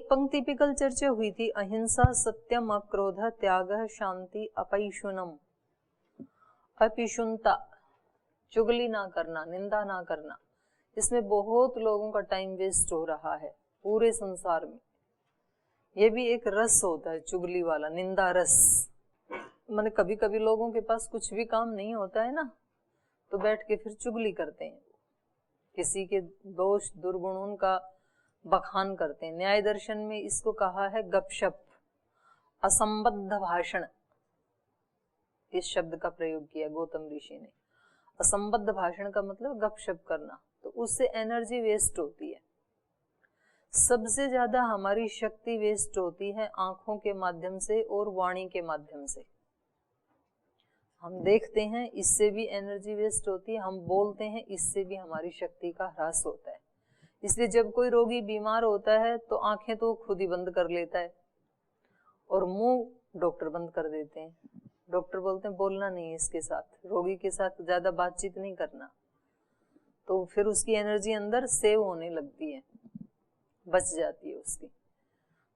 एक पंक्ति पे कल चर्चा हुई थी, अहिंसा सत्यम अक्रोध त्याग शांति अपैशुनम। अपिशुनता, चुगली ना करना, निंदा ना करना, इसमें बहुत लोगों का टाइम वेस्ट हो रहा है पूरे संसार में। ये भी एक रस होता है चुगली वाला, निंदा रस। माने कभी कभी लोगों के पास कुछ भी काम नहीं होता है ना, तो बैठ के फिर चुगली करते हैं, किसी के दोष दुर्गुणों का बखान करते हैं। न्याय दर्शन में इसको कहा है गपशप, असंबद्ध भाषण, इस शब्द का प्रयोग किया गौतम ऋषि ने। असंबद्ध भाषण का मतलब गपशप करना, तो उससे एनर्जी वेस्ट होती है। सबसे ज्यादा हमारी शक्ति वेस्ट होती है आंखों के माध्यम से और वाणी के माध्यम से। हम देखते हैं, इससे भी एनर्जी वेस्ट होती है, हम बोलते हैं, इससे भी हमारी शक्ति का ह्रास होता है। इसलिए जब कोई रोगी बीमार होता है तो आंखें तो खुद ही बंद कर लेता है और मुंह डॉक्टर बंद कर देते हैं। डॉक्टर बोलते हैं बोलना नहीं है इसके साथ, रोगी के साथ ज्यादा बातचीत नहीं करना, तो फिर उसकी एनर्जी अंदर सेव होने लगती है, बच जाती है उसकी।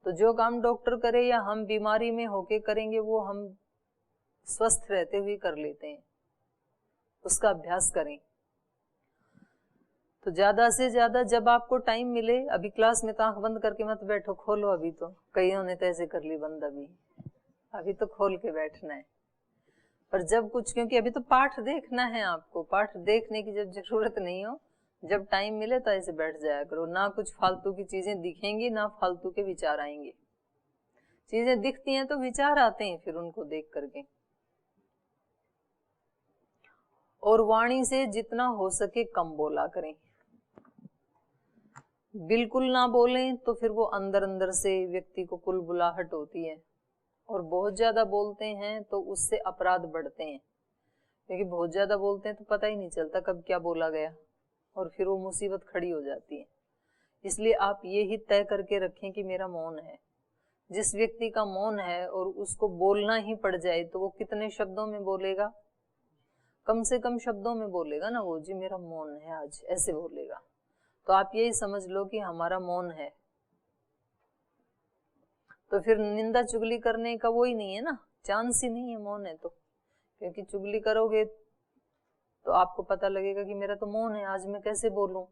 तो जो काम डॉक्टर करे या हम बीमारी में होके करेंगे, वो हम स्वस्थ रहते हुए कर लेते हैं। उसका अभ्यास करें। तो ज्यादा से ज्यादा जब आपको टाइम मिले, अभी क्लास में तो आंख बंद करके मत बैठो, खोलो। अभी तो कईयों ने तो ऐसे कर ली बंद, अभी तो खोल के बैठना है। पर जब कुछ, क्योंकि अभी तो पाठ देखना है आपको, पाठ देखने की जब जरूरत नहीं हो, जब टाइम मिले तो ऐसे बैठ जाया करो। ना कुछ फालतू की चीजें दिखेंगी, ना फालतू के विचार आएंगे। चीजें दिखती हैं तो विचार आते हैं फिर उनको देख करके। और वाणी से जितना हो सके कम बोला करें। बिल्कुल ना बोलें तो फिर वो अंदर अंदर से व्यक्ति को कुलबुलाहट होती है। और बहुत ज्यादा बोलते हैं तो उससे अपराध बढ़ते हैं, क्योंकि बहुत ज्यादा बोलते हैं तो पता ही नहीं चलता कब क्या बोला गया, और फिर वो मुसीबत खड़ी हो जाती है। इसलिए आप ये ही तय करके रखें कि मेरा मौन है। जिस व्यक्ति का मौन है और उसको बोलना ही पड़ जाए तो वो कितने शब्दों में बोलेगा? कम से कम शब्दों में बोलेगा ना वो, जी मेरा मौन है आज, ऐसे बोलेगा। तो आप यही समझ लो कि हमारा मौन है, तो फिर निंदा चुगली करने का वो ही नहीं है ना, चांस ही नहीं है मौन है तो। क्योंकि चुगली करोगे तो आपको पता लगेगा कि मेरा तो मौन है, आज मैं कैसे बोलूं।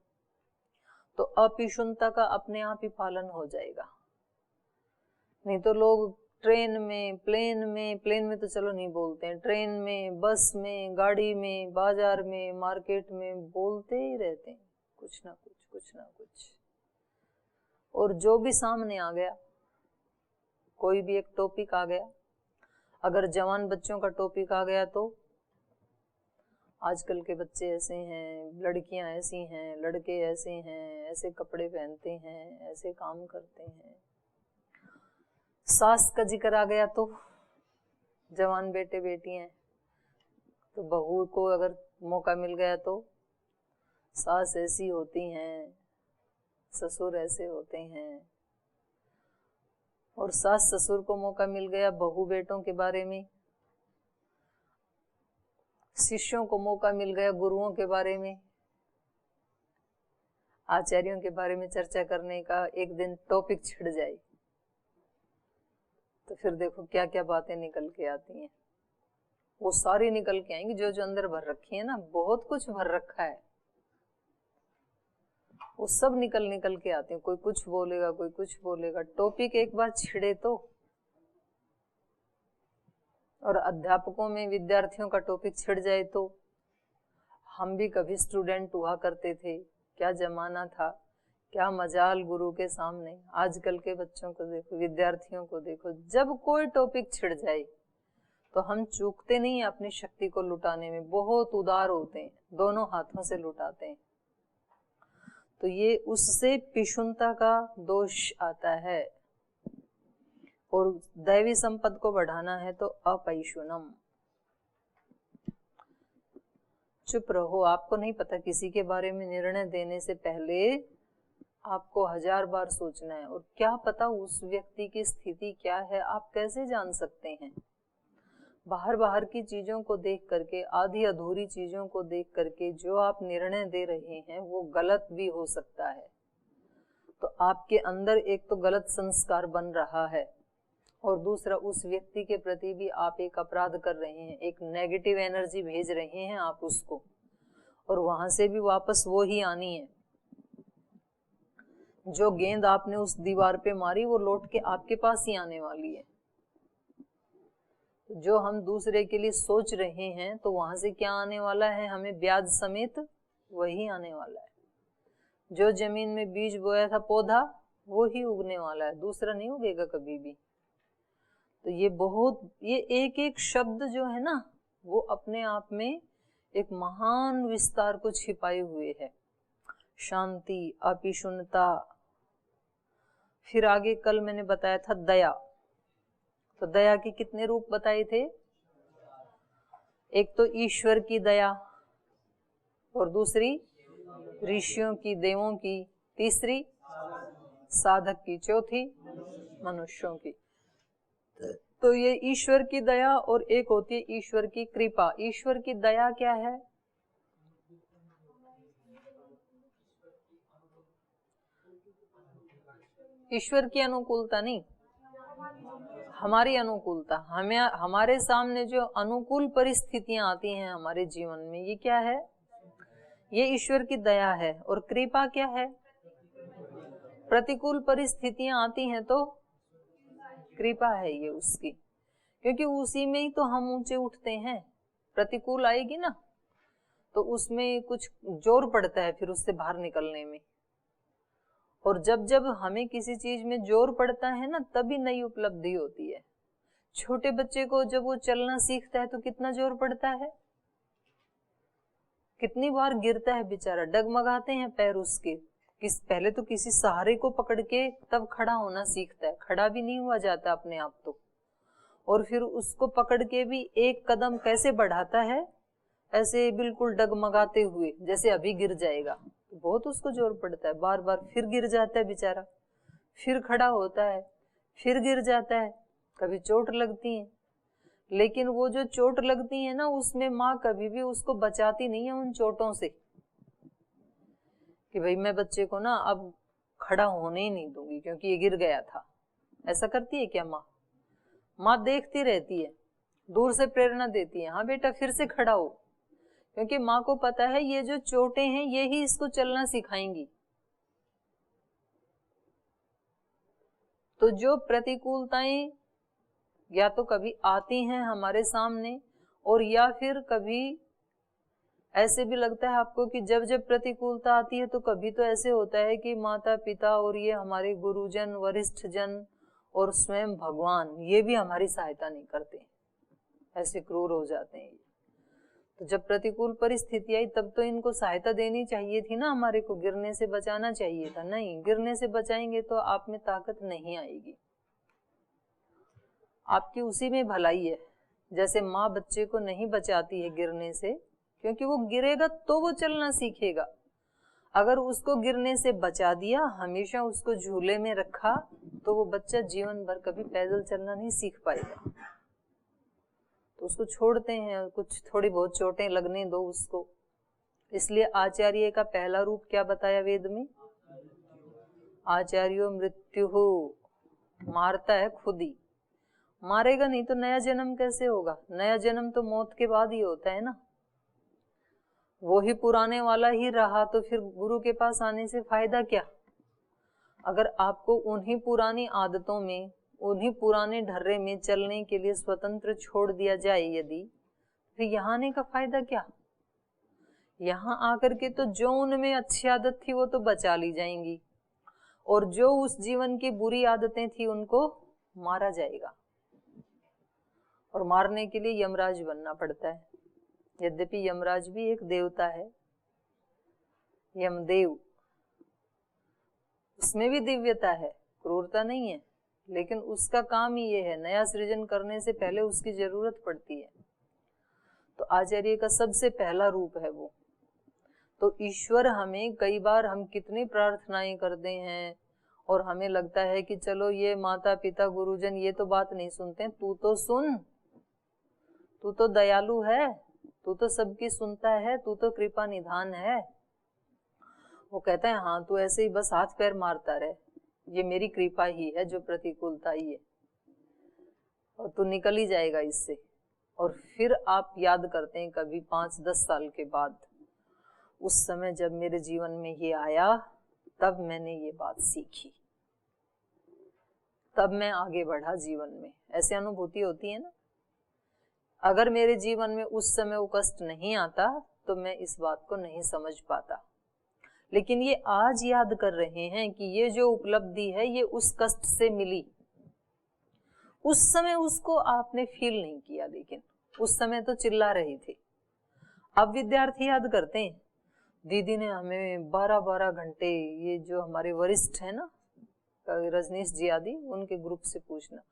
तो अपिशुनता का अपने आप ही पालन हो जाएगा। नहीं तो लोग ट्रेन में, प्लेन में तो चलो नहीं बोलते हैं, ट्रेन में, बस में, गाड़ी में, बाजार में, मार्केट में बोलते ही रहते हैं कुछ ना कुछ, कुछ ना कुछ। और जो भी सामने आ गया, कोई भी एक टॉपिक आ गया, अगर जवान बच्चों का टॉपिक आ गया तो आजकल के बच्चे ऐसे हैं, लड़कियां ऐसी हैं, लड़के ऐसे हैं, ऐसे कपड़े पहनते हैं, ऐसे काम करते हैं। सास का जिक्र आ गया तो जवान बेटे बेटी हैं, तो बहू को अगर मौका मिल गया तो सास ऐसी होती हैं, ससुर ऐसे होते हैं। और सास ससुर को मौका मिल गया बहू बेटों के बारे में, शिष्यों को मौका मिल गया गुरुओं के बारे में, आचार्यों के बारे में चर्चा करने का एक दिन टॉपिक छिड़ जाए तो फिर देखो क्या क्या बातें निकल के आती हैं। वो सारी निकल के आएंगी जो जो अंदर भर रखी है ना, बहुत कुछ भर रखा है, वो सब निकल के आते हैं। कोई कुछ बोलेगा, कोई कुछ बोलेगा। टॉपिक एक बार छिड़े तो, और अध्यापकों में विद्यार्थियों का टॉपिक छिड़ जाए तो, हम भी कभी स्टूडेंट हुआ करते थे, क्या जमाना था, क्या मजाल गुरु के सामने। आजकल के बच्चों को देखो, विद्यार्थियों को देखो, जब कोई टॉपिक छिड़ जाए तो हम चूकते नहीं अपनी शक्ति को लुटाने में, बहुत उदार होते हैं, दोनों हाथों से लुटाते हैं। तो ये उससे पिशुनता का दोष आता है। और दैवी संपद को बढ़ाना है तो अपैशुनम, चुप रहो। आपको नहीं पता, किसी के बारे में निर्णय देने से पहले आपको 1000 बार सोचना है। और क्या पता उस व्यक्ति की स्थिति क्या है, आप कैसे जान सकते हैं? बाहर की चीजों को देख करके, आधी अधूरी चीजों को देख करके जो आप निर्णय दे रहे हैं वो गलत भी हो सकता है। तो आपके अंदर एक तो गलत संस्कार बन रहा है, और दूसरा उस व्यक्ति के प्रति भी आप एक अपराध कर रहे हैं, एक नेगेटिव एनर्जी भेज रहे हैं आप उसको, और वहां से भी वापस वो ही आनी है। जो गेंद आपने उस दीवार पे मारी वो लौट के आपके पास ही आने वाली है। जो हम दूसरे के लिए सोच रहे हैं तो वहां से क्या आने वाला है, हमें ब्याज समेत वही आने वाला है। जो जमीन में बीज बोया था पौधा, वो ही उगने वाला है, दूसरा नहीं उगेगा कभी भी। तो ये एक एक शब्द जो है ना, वो अपने आप में एक महान विस्तार को छिपाए हुए है। शांति, अपिशुनता, फिर आगे कल मैंने बताया था दया। तो दया के कितने रूप बताए थे? एक तो ईश्वर की दया, और दूसरी ऋषियों की, देवों की, तीसरी साधक की, चौथी मनुष्यों की। तो ये ईश्वर की दया, और एक होती है ईश्वर की कृपा। ईश्वर की दया क्या है? ईश्वर की अनुकूलता नहीं, हमारी अनुकूलता। हमें, हमारे सामने जो अनुकूल परिस्थितियां आती हैं हमारे जीवन में, ये क्या है? ये ईश्वर की दया है। और कृपा क्या है? प्रतिकूल परिस्थितियां आती हैं तो कृपा है ये उसकी, क्योंकि उसी में ही तो हम ऊंचे उठते हैं। प्रतिकूल आएगी ना तो उसमें कुछ जोर पड़ता है फिर उससे बाहर निकलने में, और जब जब हमें किसी चीज में जोर पड़ता है ना, तभी नई उपलब्धि होती है। छोटे बच्चे को जब वो चलना सीखता है तो कितना जोर पड़ता है, कितनी बार गिरता है बेचारा, डगमगाते हैं पैर उसके। पहले तो किसी सहारे को पकड़ के तब खड़ा होना सीखता है, खड़ा भी नहीं हुआ जाता अपने आप तो। और फिर उसको पकड़ के भी एक कदम कैसे बढ़ाता है, ऐसे बिल्कुल डगमगाते हुए, जैसे अभी गिर जाएगा। तो बहुत उसको जोर पड़ता है, बार बार फिर गिर जाता है बेचारा, फिर खड़ा होता है, फिर गिर जाता है, कभी चोट लगती है। लेकिन वो जो चोट लगती है ना, उसमें माँ कभी भी उसको बचाती नहीं है उन चोटों से, कि भाई मैं बच्चे को ना अब खड़ा होने ही नहीं दूंगी क्योंकि ये गिर गया था। ऐसा करती है क्या माँ? माँ देखती रहती है, दूर से प्रेरणा देती है, हाँ बेटा फिर से खड़ा हो, क्योंकि माँ को पता है ये जो चोटें हैं ये ही इसको चलना सिखाएंगी। तो जो प्रतिकूलताएं या तो कभी आती हैं हमारे सामने, और या फिर कभी ऐसे भी लगता है आपको कि जब जब प्रतिकूलता आती है तो कभी तो ऐसे होता है कि माता पिता और ये हमारे गुरुजन, वरिष्ठ जन और स्वयं भगवान, ये भी हमारी सहायता नहीं करते, ऐसे क्रूर हो जाते हैं। तो जब प्रतिकूल परिस्थिति आई तब तो इनको सहायता देनी चाहिए थी ना, हमारे को गिरने से बचाना चाहिए था। नहीं, गिरने से बचाएंगे तो आप में ताकत नहीं आएगी, आपकी उसी में भलाई है। जैसे माँ बच्चे को नहीं बचाती है गिरने से, क्योंकि वो गिरेगा तो वो चलना सीखेगा। अगर उसको गिरने से बचा दिया, हमेशा उसको झूले में रखा, तो वो बच्चा जीवन भर कभी पैदल चलना नहीं सीख पाएगा। तो उसको छोड़ते हैं, कुछ थोड़ी बहुत चोटें लगने दो उसको। इसलिए आचार्य का पहला रूप क्या बताया वेद में? आचार्यो मृत्यु, मारता है खुद ही। मारेगा नहीं तो नया जन्म कैसे होगा? नया जन्म तो मौत के बाद ही होता है ना। वो ही पुराने वाला ही रहा तो फिर गुरु के पास आने से फायदा क्या? अगर आपको उन्हीं पुरानी आदतों में, उन्हीं पुराने ढर्रे में चलने के लिए स्वतंत्र छोड़ दिया जाए यदि, फिर यहाँ आने का फायदा क्या? यहाँ आकर के तो जो उनमें अच्छी आदत थी वो तो बचा ली जाएंगी, और जो उस जीवन की बुरी आदतें थी उनको मारा जाएगा। और मारने के लिए यमराज बनना पड़ता है। यद्यपि यमराज भी एक देवता है, यमदेव, उसमें भी दिव्यता है, क्रूरता नहीं है, लेकिन उसका काम ही ये है, नया सृजन करने से पहले उसकी जरूरत पड़ती है। तो आचार्य का सबसे पहला रूप है वो। तो ईश्वर हमें, कई बार हम कितनी प्रार्थनाएं करते हैं और हमें लगता है कि चलो ये माता पिता गुरुजन ये तो बात नहीं सुनते, तू तो सुन, तू तो दयालु है, तू तो सबकी सुनता है, तू तो कृपा निधान है। वो कहता है हाँ तू ऐसे ही बस हाथ पैर मारता रहे, ये मेरी कृपा ही है जो प्रतिकूलता ही है, और तू निकल ही जाएगा इससे। और फिर आप याद करते हैं कभी 5-10 साल के बाद, उस समय जब मेरे जीवन में ये आया तब मैंने ये बात सीखी, तब मैं आगे बढ़ा जीवन में। ऐसी अनुभूति होती है ना। अगर मेरे जीवन में उस समय वो कष्ट नहीं आता तो मैं इस बात को नहीं समझ पाता। लेकिन ये आज याद कर रहे हैं कि ये जो उपलब्धि है ये उस कष्ट से मिली। उस समय उसको आपने फील नहीं किया, लेकिन उस समय तो चिल्ला रहे थे। अब विद्यार्थी याद करते हैं, दीदी ने हमें 12-12 घंटे, ये जो हमारे वरिष्ठ है ना रजनीश जी आदि, उनके ग्रुप से पूछना,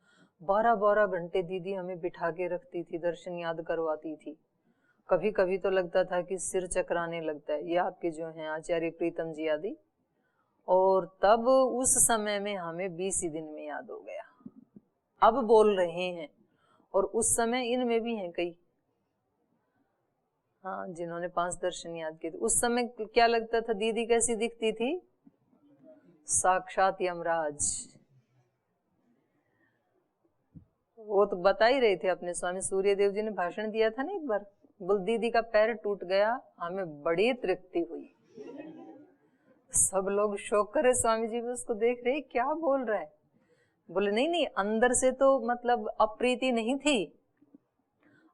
12-12 घंटे दीदी हमें बिठा के रखती थी, दर्शन याद करवाती थी। कभी कभी तो लगता था कि सिर चकराने लगता है। ये आपके जो हैं आचार्य प्रीतम जी आदि, और तब उस समय में हमें 20 ही दिन में याद हो गया। अब बोल रहे हैं, और उस समय इनमें भी हैं कई, हाँ, जिन्होंने 5 दर्शन याद किए थे। उस समय क्या लगता था, दीदी कैसी दिखती थी, साक्षात यमराज। वो तो बता ही रहे थे, अपने स्वामी सूर्यदेव जी ने भाषण दिया था ना एक बार, बोल दीदी का पैर टूट गया, हमें बड़ी तृप्ति हुई। सब लोग शौक करे, स्वामी जी भी उसको देख रहे क्या बोल रहा है। बोले नहीं, अंदर से तो मतलब अप्रीति नहीं थी,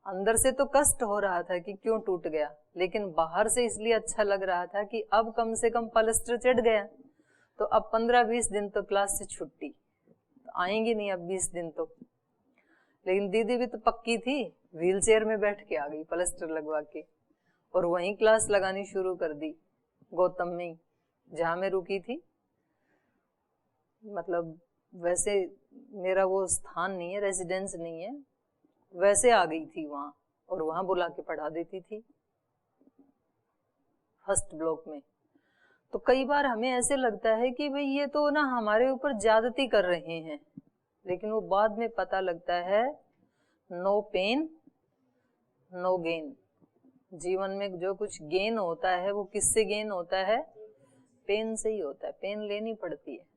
अंदर से तो कष्ट हो रहा था कि क्यों टूट गया, लेकिन बाहर से इसलिए अच्छा लग रहा था कि अब कम से कम पलस्टर चढ़ गया, तो अब 15-20 दिन तो क्लास से छुट्टी, तो आएंगी नहीं अब 20 दिन तो। लेकिन दीदी भी तो पक्की थी, व्हीलचेयर में बैठ के आ गई पलस्टर लगवा के, और वहीं क्लास लगानी शुरू कर दी गौतम में, जहां मैं रुकी थी। मतलब वैसे मेरा वो स्थान नहीं है, रेजिडेंस नहीं है, वैसे आ गई थी वहां, और वहां बुला के पढ़ा देती थी फर्स्ट ब्लॉक में। तो कई बार हमें ऐसे लगता है कि भाई ये तो ना हमारे ऊपर ज्यादती कर रहे हैं, लेकिन वो बाद में पता लगता है नो पेन नो गेन। जीवन में जो कुछ गेन होता है वो किससे गेन होता है, पेन से ही होता है। पेन लेनी पड़ती है।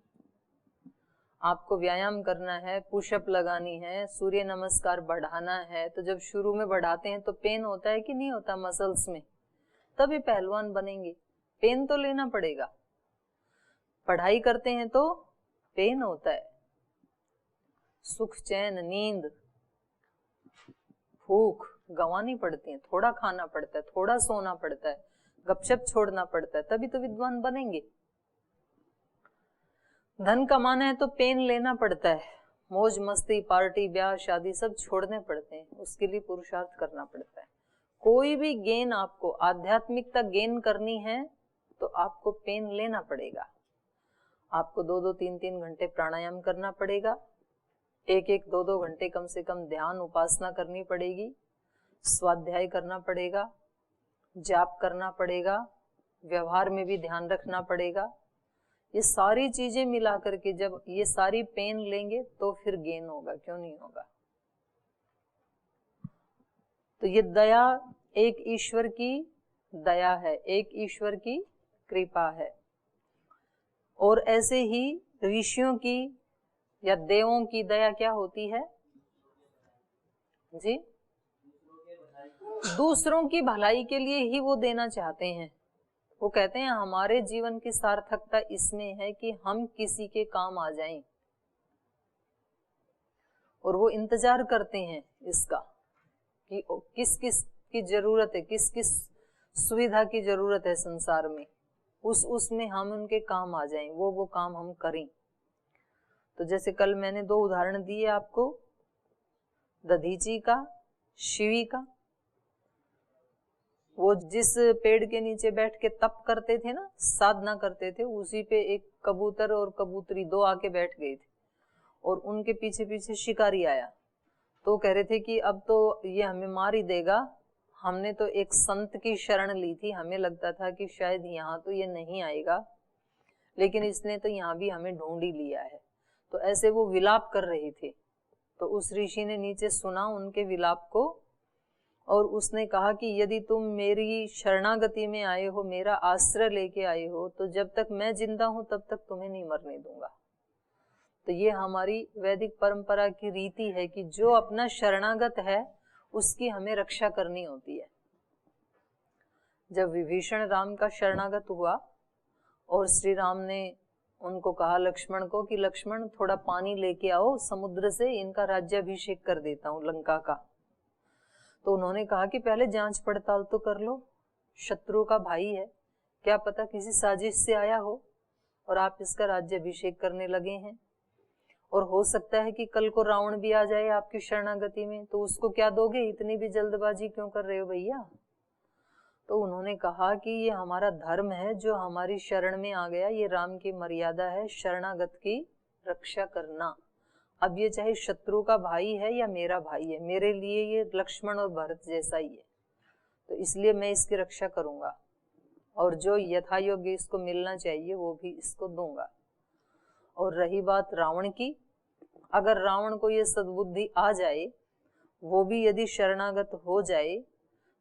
आपको व्यायाम करना है, पुशअप लगानी है, सूर्य नमस्कार बढ़ाना है, तो जब शुरू में बढ़ाते हैं तो पेन होता है कि नहीं होता मसल्स में, तभी पहलवान बनेंगे। पेन तो लेना पड़ेगा। पढ़ाई करते हैं तो पेन होता है, सुख चैन नींद भूख गंवानी पड़ती है, थोड़ा खाना पड़ता है, थोड़ा सोना पड़ता है, गपशप छोड़ना पड़ता है, तभी तो विद्वान बनेंगे। धन कमाना है तो पेन लेना पड़ता है, मौज मस्ती पार्टी ब्याह शादी सब छोड़ने पड़ते हैं, उसके लिए पुरुषार्थ करना पड़ता है। कोई भी गेन आपको आध्यात्मिकता गेन करनी है तो आपको पेन लेना पड़ेगा। आपको 2-2 3-3 घंटे प्राणायाम करना पड़ेगा, 1-1 2-2 घंटे कम से कम ध्यान उपासना करनी पड़ेगी, स्वाध्याय करना पड़ेगा, जाप करना पड़ेगा, व्यवहार में भी ध्यान रखना पड़ेगा। ये सारी चीजें मिला करके जब ये सारी पेन लेंगे तो फिर गेन होगा, क्यों नहीं होगा। तो ये दया एक ईश्वर की दया है, एक ईश्वर की कृपा है। और ऐसे ही ऋषियों की या देवों की दया क्या होती है जी, दूसरों की भलाई के लिए ही वो देना चाहते हैं। वो कहते हैं हमारे जीवन की सार्थकता इसमें है कि हम किसी के काम आ जाएं, और वो इंतजार करते हैं इसका कि किस किस की जरूरत है, किस किस सुविधा की जरूरत है संसार में, उसमें हम उनके काम आ जाएं, वो काम हम करें। तो जैसे कल मैंने 2 उदाहरण दिए आपको, दधीची का, शिवी का। वो जिस पेड़ के नीचे बैठ के तप करते थे ना, साधना करते थे, उसी पे एक कबूतर और कबूतरी 2 आके बैठ गए थे, और उनके पीछे पीछे शिकारी आया। तो कह रहे थे कि अब तो ये हमें मार ही देगा, हमने तो एक संत की शरण ली थी, हमें लगता था कि शायद यहाँ तो ये नहीं आएगा, लेकिन इसने तो यहाँ भी हमें ढूंढ ही लिया है। तो ऐसे वो विलाप कर रहे थे। तो उस ऋषि ने नीचे सुना उनके विलाप को, और उसने कहा कि यदि तुम मेरी शरणागति में आए हो, मेरा आश्रय लेके आए हो, तो जब तक मैं जिंदा हूं तब तक तुम्हें नहीं मरने दूंगा। तो ये हमारी वैदिक परंपरा की रीति है कि जो अपना शरणागत है उसकी हमें रक्षा करनी होती है। जब विभीषण राम का शरणागत हुआ और श्री राम ने उनको कहा लक्ष्मण को कि लक्ष्मण थोड़ा पानी लेके आओ समुद्र से, इनका राज्याभिषेक कर देता हूं लंका का। तो उन्होंने कहा कि पहले जांच पड़ताल तो कर लो, शत्रु का भाई है, क्या पता किसी साजिश से आया हो और आप इसका राज्याभिषेक करने लगे हैं, और हो सकता है कि कल को रावण भी आ जाए आपकी शरणागति में, तो उसको क्या दोगे, इतनी भी जल्दबाजी क्यों कर रहे हो भैया। तो उन्होंने कहा कि ये हमारा धर्म है, जो हमारी शरण में आ गया, ये राम की मर्यादा है शरणागत की रक्षा करना। अब ये चाहे शत्रु का भाई है या मेरा भाई है, मेरे लिए ये लक्ष्मण और भरत जैसा ही है, तो इसलिए मैं इसकी रक्षा करूंगा और जो यथा योग्य इसको मिलना चाहिए वो भी इसको दूंगा। और रही बात रावण की, अगर रावण को ये सद्बुद्धि आ जाए, वो भी यदि शरणागत हो जाए,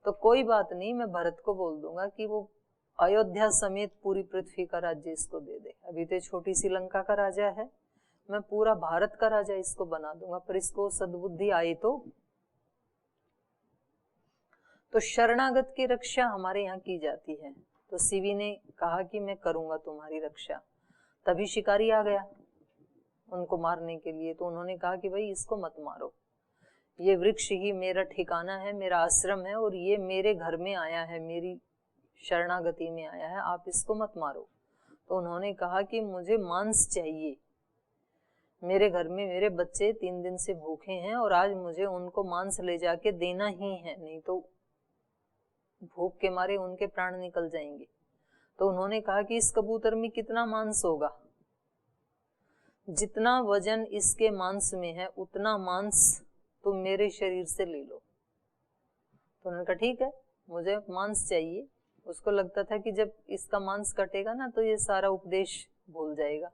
तो कोई बात नहीं, मैं भरत को बोल दूंगा कि वो अयोध्या समेत पूरी पृथ्वी का राज्य इसको दे दे। अभी तो छोटी सी लंका का राजा है, मैं पूरा भारत का राजा इसको बना दूंगा, पर इसको सद्बुद्धि आई तो शरणागत की रक्षा हमारे यहाँ की जाती है। तो सीवी ने कहा कि मैं करूंगा तुम्हारी रक्षा। तभी शिकारी आ गया उनको मारने के लिए, तो उन्होंने कहा कि भाई इसको मत मारो, ये वृक्ष ही मेरा ठिकाना है, मेरा आश्रम है, और ये मेरे घर में आया है, मेरी शरणागति में आया है, आप इसको मत मारो। तो उन्होंने कहा कि मुझे मांस चाहिए, मेरे घर में मेरे बच्चे 3 दिन से भूखे हैं और आज मुझे उनको मांस ले जाके देना ही है, नहीं तो भूख के मारे उनके प्राण निकल जाएंगे। तो उन्होंने कहा कि इस कबूतर में कितना मांस होगा, जितना वजन इसके मांस में है उतना मांस तुम मेरे शरीर से ले लो। तो उन्होंने कहा ठीक है, मुझे मांस चाहिए। उसको लगता था कि जब इसका मांस कटेगा ना तो ये सारा उपदेश भूल जाएगा।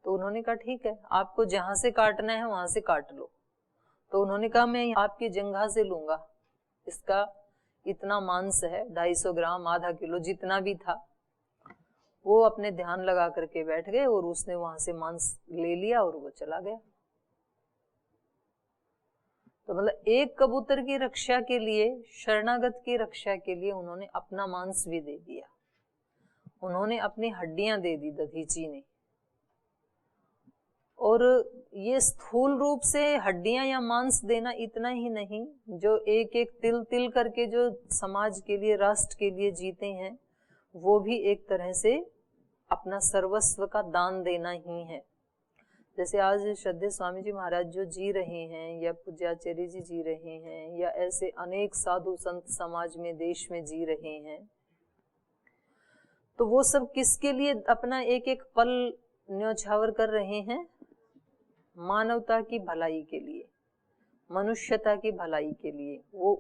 तो उन्होंने कहा ठीक है, आपको जहां से काटना है वहां से काट लो। तो उन्होंने कहा मैं आपकी जंघा से लूंगा, इसका इतना मांस है, 250 ग्राम, आधा किलो, जितना भी था। वो अपने ध्यान लगा करके बैठ गए और उसने वहां से मांस ले लिया और वो चला गया। तो मतलब एक कबूतर की रक्षा के लिए, शरणागत की रक्षा के लिए उन्होंने अपना मांस भी दे दिया, उन्होंने अपनी हड्डियां दे दी दधीची ने। और ये स्थूल रूप से हड्डियां या मांस देना इतना ही नहीं, जो एक एक तिल तिल करके जो समाज के लिए, राष्ट्र के लिए जीते हैं, वो भी एक तरह से अपना सर्वस्व का दान देना ही है। जैसे आज श्रद्धेय स्वामी जी महाराज जो जी रहे हैं, या पूज्याचार्य जी जी रहे हैं, या ऐसे अनेक साधु संत समाज में, देश में जी रहे हैं, तो वो सब किसके लिए अपना एक एक पल न्योछावर कर रहे हैं? मानवता की भलाई के लिए, मनुष्यता की भलाई के लिए, वो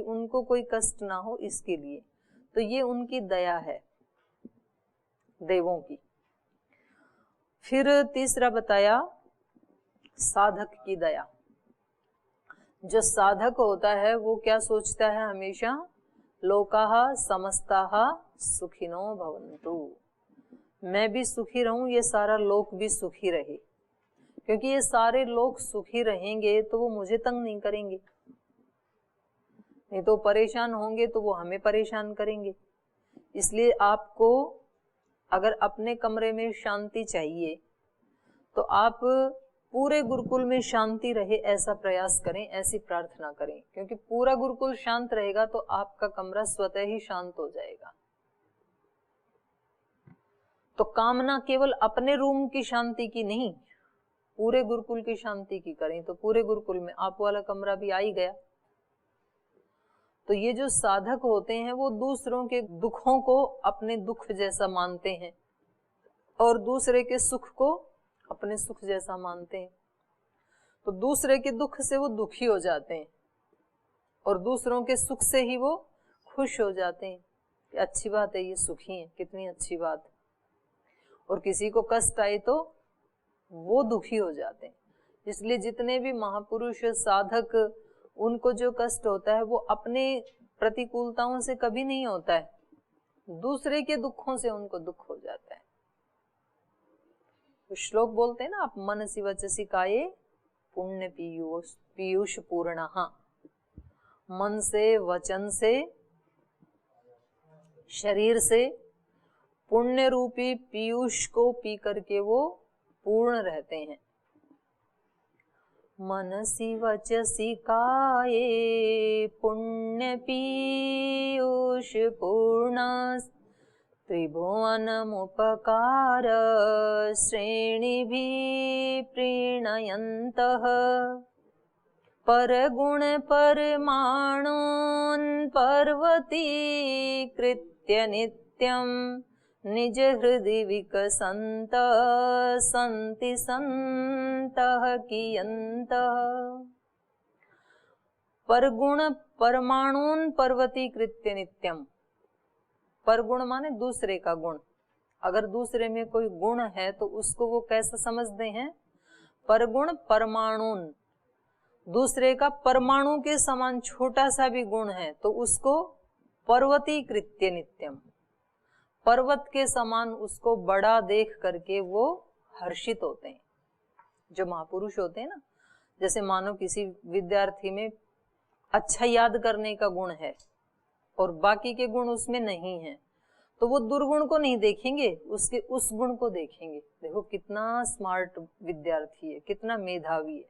उनको कोई कष्ट ना हो इसके लिए। तो ये उनकी दया है, देवों की। फिर तीसरा बताया साधक की दया। जो साधक होता है वो क्या सोचता है हमेशा? लोकाः समस्ताः सुखिनो भवन्तु, मैं भी सुखी रहूं, ये सारा लोक भी सुखी रहे। क्योंकि ये सारे लोग सुखी रहेंगे तो वो मुझे तंग नहीं करेंगे, नहीं तो परेशान होंगे तो वो हमें परेशान करेंगे। इसलिए आपको अगर अपने कमरे में शांति चाहिए तो आप पूरे गुरुकुल में शांति रहे ऐसा प्रयास करें, ऐसी प्रार्थना करें। क्योंकि पूरा गुरुकुल शांत रहेगा तो आपका कमरा स्वतः ही शांत हो जाएगा। तो कामना केवल अपने रूम की शांति की नहीं, पूरे गुरुकुल की शांति की करें। तो पूरे गुरुकुल में आप वाला कमरा भी आ ही गया। तो ये जो साधक होते हैं वो दूसरों के दुखों को अपने दुख जैसा मानते हैं और दूसरे के सुख को अपने सुख जैसा मानते हैं। तो दूसरे के दुख से वो दुखी हो जाते हैं और दूसरों के सुख से ही वो खुश हो जाते हैं। कि अच्छी बात है, ये सुखी है, कितनी अच्छी बात है। और किसी को कष्ट आए तो वो दुखी हो जाते हैं। इसलिए जितने भी महापुरुष साधक उनको जो कष्ट होता है वो अपने प्रतिकूलताओं से कभी नहीं होता है, दूसरे के दुखों से उनको दुख हो जाता है। तो श्लोक बोलते हैं ना आप, मनसि वचसि काये पुण्य पीयूष पूर्णः। मन से, वचन से, शरीर से पुण्य रूपी पीयूष को पी करके वो पूर्ण रहते हैं। मनसि वचसि काये पुण्य पीयूष पूर्ण त्रिभुवनमुपकार श्रेणिभिः प्रीणयन्तः परगुण परमाणून् पर्वतीकृत्य नित्यं निज हृदि विकसन्तः सन्ति सन्तः कियन्तः। परगुण परमाणून् पर्वतीकृत्य नित्यम। परगुण माने दूसरे का गुण। अगर दूसरे में कोई गुण है तो उसको वो कैसा समझते हैं? परगुण परमाणुन, दूसरे का परमाणु के समान छोटा सा भी गुण है तो उसको पर्वतीकृत्य नित्यम, पर्वत के समान उसको बड़ा देख करके वो हर्षित होते हैं। जो महापुरुष होते हैं ना, जैसे मानो किसी विद्यार्थी में अच्छा याद करने का गुण है और बाकी के गुण उसमें नहीं है, तो वो दुर्गुण को नहीं देखेंगे, उसके उस गुण को देखेंगे। देखो कितना स्मार्ट विद्यार्थी है, कितना मेधावी है,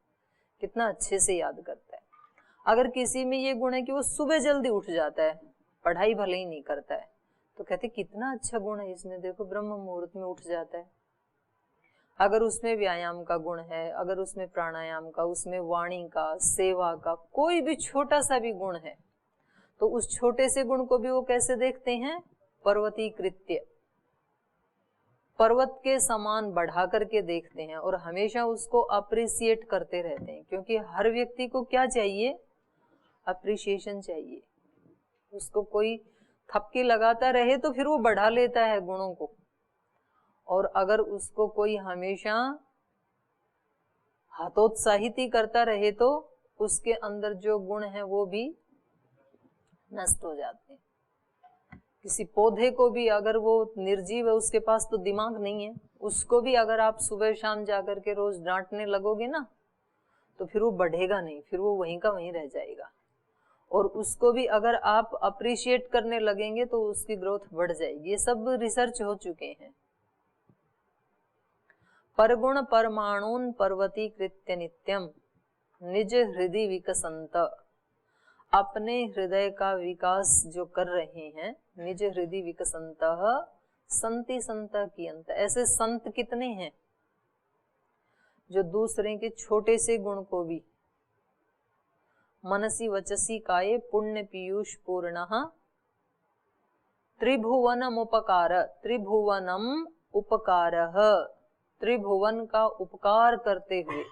कितना अच्छे से याद करता है। अगर किसी में ये गुण है कि वो सुबह जल्दी उठ जाता है, पढ़ाई भले ही नहीं करता है, तो कहते कितना अच्छा गुण है इसमें, देखो ब्रह्म मुहूर्त में उठ जाता है। अगर उसमें व्यायाम का गुण है, अगर उसमें प्राणायाम का, उसमें वाणी का, सेवा का, कोई भी छोटा सा भी गुण है, तो उस छोटे से गुण को भी वो कैसे देखते हैं? पर्वतीकृत्य, पर्वत के समान बढ़ा करके देखते हैं और हमेशा उसको अप्रिशिएट करते रहते हैं। क्योंकि हर व्यक्ति को क्या चाहिए? अप्रिशिएशन चाहिए। उसको कोई थपकी लगाता रहे तो फिर वो बढ़ा लेता है गुणों को, और अगर उसको कोई हमेशा हतोत्साहित ही करता रहे तो उसके अंदर जो गुण है वो भी नष्ट हो जाते हैं। किसी पौधे को भी अगर वो निर्जीव है, उसके पास तो दिमाग नहीं है, उसको भी अगर आप सुबह शाम जाकर के रोज डांटने लगोगे ना तो फिर वो बढ़ेगा नहीं, फिर वो वहीं का वहीं रह जाएगा। और उसको भी अगर आप अप्रिशिएट करने लगेंगे तो उसकी ग्रोथ बढ़ जाएगी। ये सब रिसर्च हो चुके हैं। परगुण परमाणुन पर्वतीकृत्य नित्यम निज हृदय विकसंत, अपने हृदय का विकास जो कर रहे हैं, निज हृदय विकसंतः संति संत कियंत। ऐसे संत कितने हैं जो दूसरे के छोटे से गुण को भी मनसी वचसी काये पुण्य पीयूष पूर्णः त्रिभुवनम उपकार, त्रिभुवनम उपकारः, त्रिभुवन का उपकार करते हुए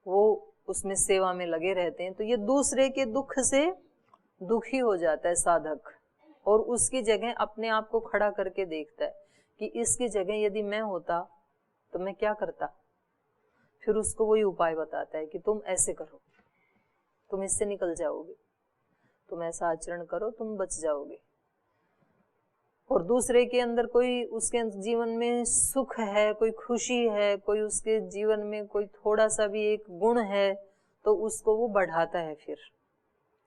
वो उसमें सेवा में लगे रहते हैं। तो ये दूसरे के दुख से दुखी हो जाता है साधक, और उसकी जगह अपने आप को खड़ा करके देखता है कि इसकी जगह यदि मैं होता तो मैं क्या करता। फिर उसको वही उपाय बताता है कि तुम ऐसे करो, तुम इससे निकल जाओगे, तुम ऐसा आचरण करो, तुम बच जाओगे। और दूसरे के अंदर कोई उसके जीवन में सुख है, कोई खुशी है, कोई उसके जीवन में कोई थोड़ा सा भी एक गुण है तो उसको वो बढ़ाता है फिर।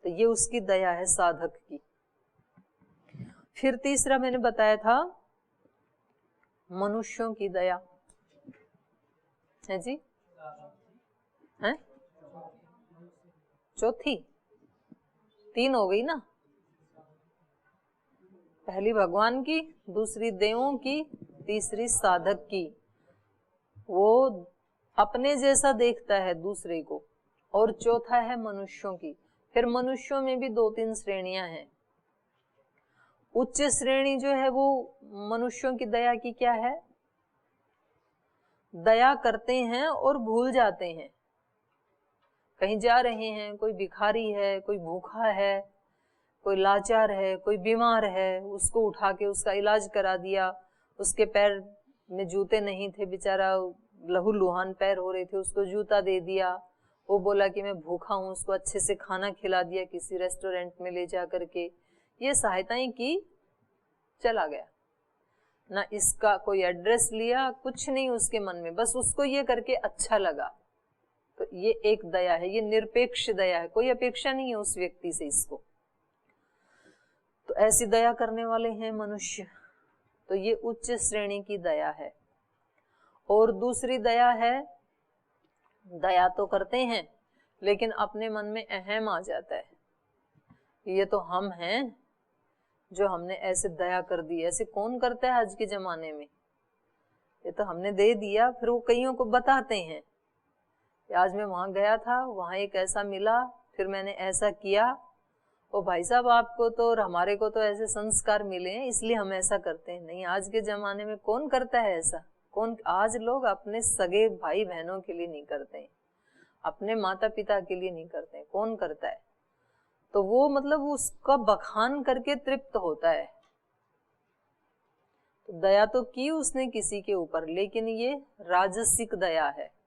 तो ये उसकी दया है साधक की। फिर तीसरा मैंने बताया था मनुष्यों की दया है जी, है चौथी, तीन हो गई ना, पहली भगवान की, दूसरी देवों की, तीसरी साधक की। वो अपने जैसा देखता है दूसरे को, और चौथा है मनुष्यों की। फिर मनुष्यों में भी 2-3 श्रेणियां हैं। उच्च श्रेणी जो है वो मनुष्यों की दया की क्या है? दया करते हैं और भूल जाते हैं। कहीं जा रहे हैं, कोई भिखारी है, कोई भूखा है, कोई लाचार है, कोई बीमार है, उसको उठा के उसका इलाज करा दिया। उसके पैर में जूते नहीं थे, बेचारा लहू लुहान पैर हो रहे थे, उसको जूता दे दिया वो बोला कि मैं भूखा हूँ, उसको अच्छे से खाना खिला दिया किसी रेस्टोरेंट में ले जा करके, ये सहायताएं की, चला गया। ना इसका कोई एड्रेस लिया, कुछ नहीं उसके मन में, बस उसको ये करके अच्छा लगा। तो ये एक दया है, ये निरपेक्ष दया है, कोई अपेक्षा नहीं है उस व्यक्ति से इसको। तो ऐसी दया करने वाले हैं मनुष्य, तो ये उच्च श्रेणी की दया है। और दूसरी दया है, दया तो करते हैं लेकिन अपने मन में अहम आ जाता है, ये तो हम हैं जो हमने ऐसे दया कर दी। ऐसे कौन करता है आज के जमाने में? ये तो हमने दे दिया, फिर वो कईयों को बताते हैं, आज मैं वहां गया था, वहां एक ऐसा मिला, फिर मैंने ऐसा किया। ओ भाई साहब, आपको तो और हमारे को तो ऐसे संस्कार मिले हैं इसलिए हम ऐसा करते हैं। नहीं, आज के जमाने में कौन करता है ऐसा? कौन? आज लोग अपने सगे भाई बहनों के लिए नहीं करते हैं, अपने माता पिता के लिए नहीं करते हैं, कौन करता है? तो वो मतलब उसका बखान करके तृप्त होता है। तो दया तो की उसने किसी के ऊपर, लेकिन ये राजसिक दया है,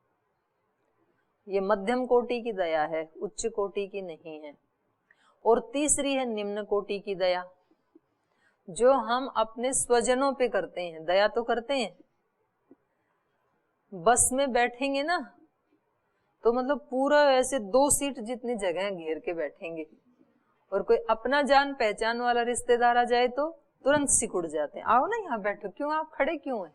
ये मध्यम कोटि की दया है, उच्च कोटि की नहीं है। और तीसरी है निम्न कोटि की दया, जो हम अपने स्वजनों पे करते हैं। दया तो करते हैं, बस में बैठेंगे ना तो मतलब पूरा ऐसे 2 सीट जितनी जगह घेर के बैठेंगे, और कोई अपना जान पहचान वाला रिश्तेदार आ जाए तो तुरंत सिकुड़ जाते हैं, आओ ना यहाँ बैठो, क्यों आप खड़े क्यों हैं?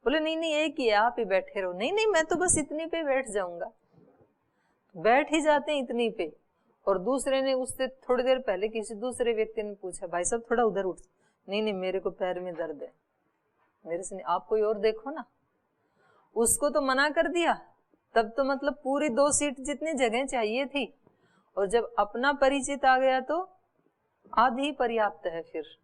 बोले नहीं नहीं एक ही है, आप ही बैठे रहो। नहीं नहीं मैं तो बस इतनी पे बैठ जाऊंगा, बैठ ही जाते हैं इतनी पे। और दूसरे ने उससे थोड़ी देर पहले किसी दूसरे व्यक्ति ने पूछा, भाई साहब थोड़ा उधर उठ, नहीं नहीं मेरे को पैर में दर्द है, मेरे से नहीं, आप कोई और देखो ना। उसको तो मना कर दिया, तब तो मतलब पूरी 2 सीट जितनी जगह चाहिए थी, और जब अपना परिचित आ गया तो आधी पर्याप्त है फिर।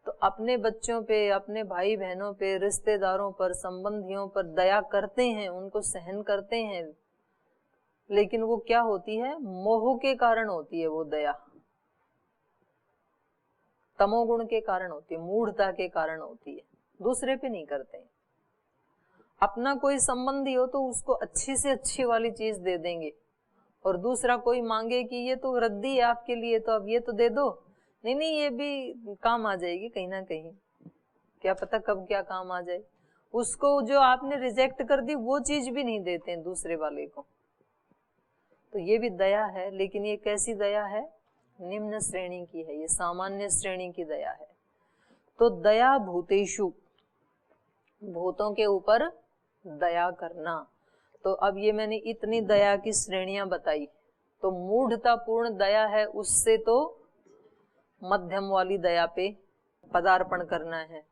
तो अपने बच्चों पे, अपने भाई बहनों पे, रिश्तेदारों पर, संबंधियों पर दया करते हैं, उनको सहन करते हैं, लेकिन वो क्या होती है? मोह के कारण होती है वो दया, तमोगुण के कारण होती है, मूढ़ता के कारण होती है, दूसरे पे नहीं करते हैं। अपना कोई संबंधी हो तो उसको अच्छी से अच्छी वाली चीज दे देंगे, और दूसरा कोई मांगे कि ये तो रद्दी है आपके लिए, तो अब ये तो दे दो, नहीं नहीं ये भी काम आ जाएगी कहीं ना कहीं, क्या पता कब क्या काम आ जाए। उसको जो आपने रिजेक्ट कर दी वो चीज भी नहीं देते हैं दूसरे वाले को। तो ये भी दया है, लेकिन ये कैसी दया है? निम्न श्रेणी की है, ये सामान्य श्रेणी की दया है। तो दया भूतेषु, भूतों के ऊपर दया करना। तो अब ये मैंने इतनी दया की श्रेणियां बताई। तो मूढ़तापूर्ण दया है, उससे तो मध्यम वाली दया पे पदार्पण करना है,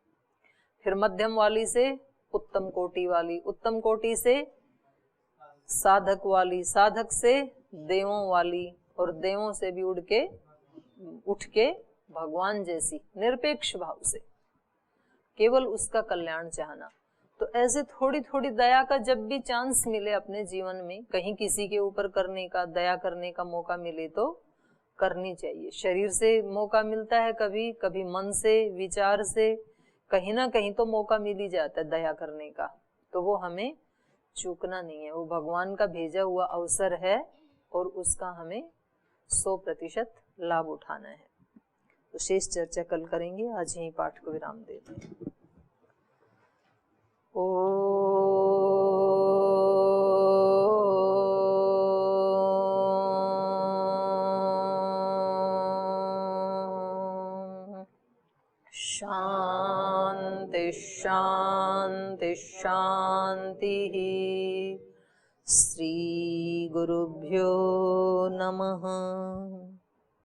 फिर मध्यम वाली से उत्तम कोटि वाली, उत्तम कोटि से साधक वाली, साधक से देवों वाली, और देवों से भी उठ के भगवान जैसी निरपेक्ष भाव से केवल उसका कल्याण चाहना। तो ऐसे थोड़ी थोड़ी दया का जब भी चांस मिले अपने जीवन में, कहीं किसी के ऊपर करने का, दया करने का मौका मिले तो करनी चाहिए। शरीर से मौका मिलता है, कभी कभी मन से, विचार से, कहीं ना कहीं तो मौका मिल ही जाता है दया करने का, तो वो हमें चूकना नहीं है। वो भगवान का भेजा हुआ अवसर है और उसका हमें 100% लाभ उठाना है। तो शेष चर्चा कल करेंगे, आज यही पाठ को विराम देते हैं। शांति शांति शांति। श्री गुरुभ्यो नमः।